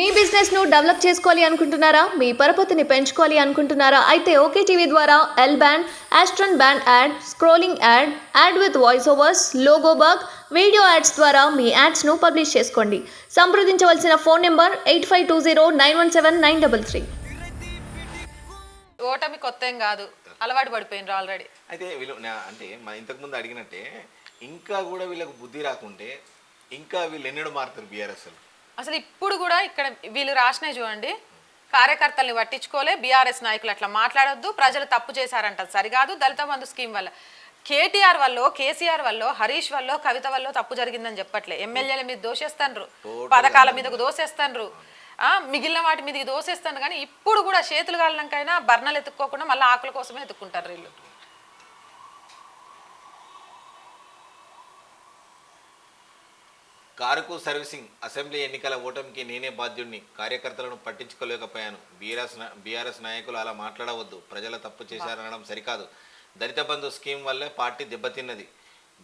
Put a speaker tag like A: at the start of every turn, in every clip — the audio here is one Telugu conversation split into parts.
A: మీ బిజినెస్ ను డెవలప్ చేసుకోవాలి అనుకుంటున్నారా? మీ పరపతిని పెంచుకోవాలి అనుకుంటున్నారా? అయితే ఓకే టీవీ ద్వారా ఎల్ బ్యాండ్, ఆస్ట్రన్ band ad, scrolling ad, ad with voice overs, logo bug, video ads ద్వారా మీ యాడ్స్ ను పబ్లిష్ చేసుకోండి. సంప్రదించవలసిన ఫోన్ నెంబర్ 8520917933.
B: ఓటమి కొత్త ఏం కాదు, అలవాటు పడిపోయినరు ఆల్రెడీ.
C: అయితే వీళ్ళు అంటే మా ఇంతకుముందు అడిగినట్టే ఇంకా కూడా వీళ్ళకు బుద్ధి రాకుంటే ఇంకా వీళ్ళు ఎన్నడూ మారుతారు బీఆర్ఎస్
B: అసలు ఇప్పుడు కూడా ఇక్కడ వీళ్ళు రాసినాయి చూడండి, కార్యకర్తల్ని పట్టించుకోలే, బీఆర్ఎస్ నాయకులు అట్లా మాట్లాడొద్దు, ప్రజలు తప్పు చేశారంట, సరికాదు, దళిత బంధు స్కీమ్ వల్ల, కేటీఆర్ వల్ల, కేసీఆర్ వల్ల, హరీష్ వల్ల, కవిత వల్ల తప్పు జరిగిందని చెప్పట్లే. ఎమ్మెల్యేల మీద దోషేస్తాండ్రు, పథకాల మీదకు దోషేస్తాండ్రు, మిగిలిన వాటి మీదకి దోషేస్తాను. కానీ ఇప్పుడు కూడా చేతులు కాలినాకైనా బర్ణలు ఎత్తుక్కోకుండా మళ్ళీ ఆకుల కోసమే ఎత్తుక్కుంటారు వీళ్ళు.
C: కారుకు సర్వీసింగ్, అసెంబ్లీ ఎన్నికల ఓటమికి నేనే బాధ్యుడిని, కార్యకర్తలను పట్టించుకోలేకపోయాను, బీఆర్ఎస్ నాయకులు అలా మాట్లాడవద్దు, ప్రజల తప్పు చేశారనడం సరికాదు, దళిత బంధు స్కీమ్ వల్లే పార్టీ దెబ్బతిన్నది,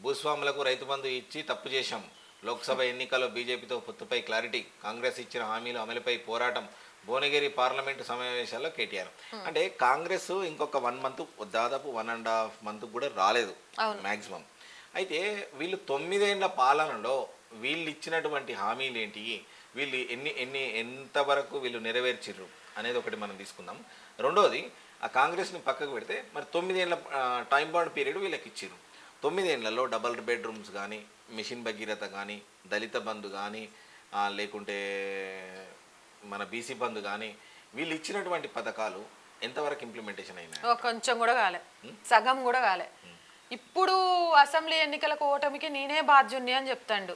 C: భూస్వాములకు రైతు బంధు ఇచ్చి తప్పు చేశాం, లోక్సభ ఎన్నికల్లో బీజేపీతో పొత్తుపై క్లారిటీ, కాంగ్రెస్ ఇచ్చిన హామీల అమలుపై పోరాటం, భువనగిరి పార్లమెంటు సమావేశాల్లో కేటీఆర్. అంటే కాంగ్రెస్ ఇంకొక 1 మంత్, దాదాపు 1.5 మంత్ కూడా రాలేదు మ్యాక్సిమం. అయితే వీళ్ళు 9 ఏళ్ల పాలనలో వీళ్ళు ఇచ్చినటువంటి హామీలు ఏంటి, వీళ్ళు ఎంతవరకు వీళ్ళు నెరవేర్చిర్రు అనేది ఒకటి మనం తీసుకుందాం. రెండోది, ఆ కాంగ్రెస్ని పక్కకు పెడితే మరి 9 ఏళ్ళ టైం బాండ్ పీరియడ్ వీళ్ళకి ఇచ్చిర్రు. 9 ఏళ్లలో డబల్ బెడ్రూమ్స్ కానీ, మిషన్ భగీరథ కానీ, దళిత బంధు కానీ, లేకుంటే మన బీసీ బంధు కానీ, వీళ్ళు ఇచ్చినటువంటి పథకాలు ఎంతవరకు ఇంప్లిమెంటేషన్ అయినాయి?
B: కొంచెం కూడా కాలే, సగం కూడా కాలే. ఇప్పుడు అసెంబ్లీ ఎన్నికలకు ఓటమికి నేనే బాధ్యుణ్ణి అని చెప్తాడు.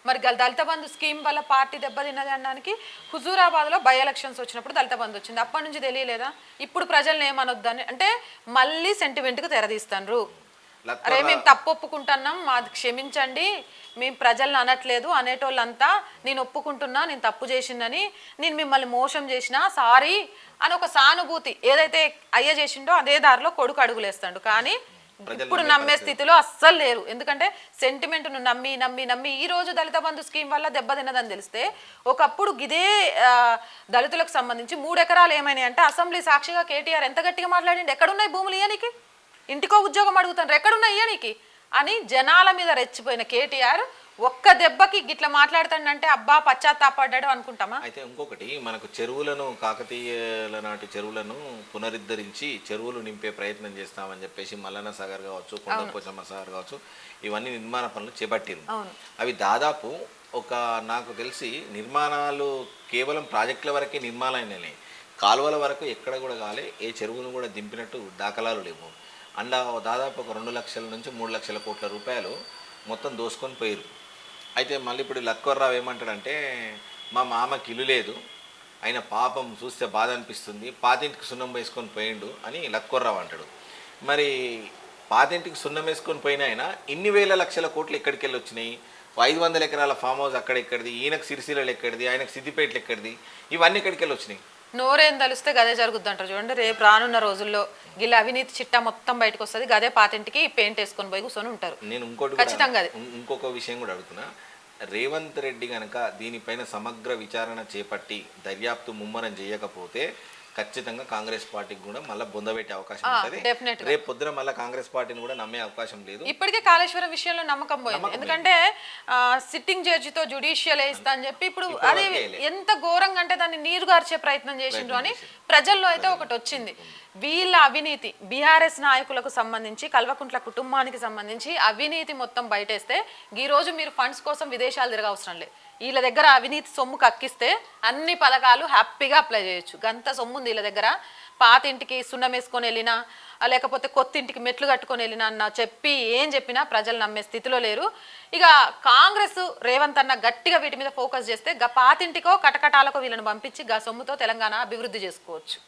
B: మరి దళిత బంధు స్కీమ్ వల్ల పార్టీ దెబ్బతిన్నది అనడానికి హుజూరాబాద్లో బై ఎలక్షన్స్ వచ్చినప్పుడు దళిత బంధు వచ్చింది, అప్పటి నుంచి తెలియలేదా? ఇప్పుడు ప్రజల్ని ఏమనొద్దని అంటే మళ్ళీ సెంటిమెంట్కి తెరదీస్తాను. అరే మేము తప్పు ఒప్పుకుంటున్నాం, మాది క్షమించండి, మేము ప్రజల్ని అనట్లేదు, అనేటోళ్ళంతా నేను ఒప్పుకుంటున్నా నేను తప్పు చేసిందని, నేను మిమ్మల్ని మోసం చేసినా సారీ అని ఒక సానుభూతి ఏదైతే అయ్య చేసిండో అదే దారిలో కొడుకు అడుగులేస్తాడు. కానీ ఇప్పుడు నమ్మే స్థితిలో అస్సలు లేరు. ఎందుకంటే సెంటిమెంట్ను నమ్మి నమ్మి నమ్మి ఈ రోజు దళిత బంధు స్కీమ్ వల్ల దెబ్బతిన్నదని తెలిస్తే, ఒకప్పుడు ఇదే దళితులకు సంబంధించి 3 ఎకరాలు ఏమైనాయి అంటే అసెంబ్లీ సాక్షిగా కేటీఆర్ ఎంత గట్టిగా మాట్లాడిండు, ఎక్కడున్నాయి భూములు ఇయ్యనికి, ఇంటికో ఉద్యోగం అడుగుతారు ఎక్కడున్నాయి ఇయ్యనికి అని జనాల మీద రెచ్చిపోయిన కేటీఆర్ ఒక్క దెబ్బకి గిట్లా మాట్లాడుతాడంటే అబ్బా పశ్చాత్తాపడ్డాడు అనుకుంటామా?
C: అయితే ఇంకొకటి, మనకు చెరువులను, కాకతీయుల నాటి చెరువులను పునరుద్ధరించి చెరువులు నింపే ప్రయత్నం చేస్తామని చెప్పేసి మల్లన్న సాగర్ కావచ్చు, కొండపోచమ్మ సాగర్ కావచ్చు, ఇవన్నీ నిర్మాణ పనులు చేపట్టిరు. అవి దాదాపు నాకు తెలిసి నిర్మాణాలు కేవలం ప్రాజెక్టుల వరకే నిర్మాణాలైనాయి, కాలువల వరకు ఎక్కడ కూడా కాలే, ఏ చెరువును కూడా దింపినట్టు దాఖలాలు లేవు. అండ్ దాదాపు ఒక 2 లక్షల నుంచి 3 లక్షల కోట్ల రూపాయలు మొత్తం దోసుకొని పోయారు. అయితే మళ్ళీ ఇప్పుడు లక్వర్రావు ఏమంటాడంటే, మా మామకి ఇల్లు లేదు, ఆయన పాపం చూస్తే బాధ అనిపిస్తుంది, పాతింటికి సున్నం వేసుకొని పోయిండు అని లక్వర్రావు అంటాడు. మరి పాతింటికి సున్నం వేసుకొని పోయిన ఆయన ఇన్ని వేల లక్షల కోట్లు ఎక్కడికి వెళ్ళి వచ్చినాయి? 500 ఎకరాల ఫామ్ హౌస్ అక్కడ ఎక్కడిది, ఈయనకు సిరిసిల్లలు ఎక్కడిది, ఆయనకు సిద్దిపేటలు ఎక్కడిది, ఇవన్నీ ఎక్కడికి వెళ్ళి వచ్చినాయి?
B: నోరేం తలిస్తే గదే జరుగుద్ది అంటారు చూడండి. రేపు రానున్న రోజుల్లో గిల్ల అవినీతి చిట్టా మొత్తం బయటకు వస్తుంది, గదే పాతింటికి పెయింట్ వేసుకొని పోయి కూర్చొని ఉంటారు.
C: నేను ఇంకొక విషయం కూడా అడుగుతున్నా, రేవంత్ రెడ్డి కనుక దీనిపైన సమగ్ర విచారణ చేపట్టి దర్యాప్తు ముమ్మరం చేయకపోతే ఖచ్చితంగా కాంగ్రెస్ పార్టీకి కూడా మళ్ళీ బొందబెట్టే అవకాశం ఉంటుంది. రేపు పొద్దున మళ్ళీ కాంగ్రెస్ పార్టీని కూడా నమ్మే అవకాశం లేదు.
B: ఇప్పటికే కాళేశ్వరం విషయంలో నమ్మకం పోయింది, ఎందుకంటే సిట్టింగ్ జడ్జితో జ్యుడిషియల్ వేస్తా అని చెప్పి ఇప్పుడు అది ఎంత ఘోరంగా అంటే దాన్ని నీరుగార్చే ప్రయత్నం చేసిండ్రు అని ప్రజల్లో అయితే ఒకటి వచ్చింది. వీళ్ళ అవినీతి, బీఆర్ఎస్ నాయకులకు సంబంధించి, కల్వకుంట్ల కుటుంబానికి సంబంధించి అవినీతి మొత్తం బయటేస్తే ఈ రోజు మీరు ఫండ్స్ కోసం విదేశాలు తిరగవసరం లేదు. వీళ్ళ దగ్గర అవినీతి సొమ్ము కక్కిస్తే అన్ని పథకాలు హ్యాపీగా అప్లై చేయొచ్చు. గంత సొమ్ము ఉంది వీళ్ళ దగ్గర. పాతింటికి సున్నం వేసుకొని వెళ్ళినా, లేకపోతే కొత్తింటికి మెట్లు కట్టుకొని వెళ్ళినా అన్న చెప్పి ఏం చెప్పినా ప్రజలు నమ్మే స్థితిలో లేరు. ఇక కాంగ్రెస్ రేవంత్ అన్న గట్టిగా వీటి మీద ఫోకస్ చేస్తే పాతింటికో కటకటాలకో వీళ్ళని పంపించి సొమ్ముతో తెలంగాణ అభివృద్ధి చేసుకోవచ్చు.